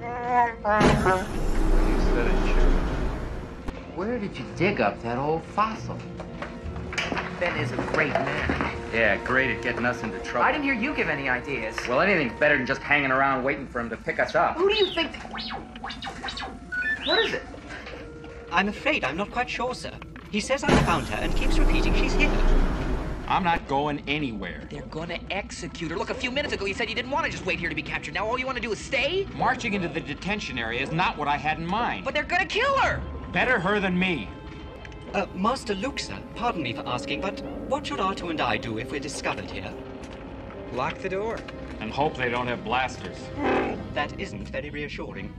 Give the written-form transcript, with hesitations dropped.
You said it, Chewie. Where did you dig up that old fossil? Ben is a great man. Yeah, great at getting us into trouble. I didn't hear you give any ideas. Well, anything's better than just hanging around waiting for him to pick us up. Who do you think... What is it? I'm afraid I'm not quite sure, sir. He says I found her and keeps repeating she's here. I'm not going anywhere. They're gonna execute her. Look, a few minutes ago you said you didn't want to just wait here to be captured. Now all you want to do is stay? Marching into the detention area is not what I had in mind. But they're gonna kill her! Better her than me. Master Luke, sir, pardon me for asking, but what should R2 and I do if we're discovered here? Lock the door. And hope they don't have blasters. That isn't very reassuring.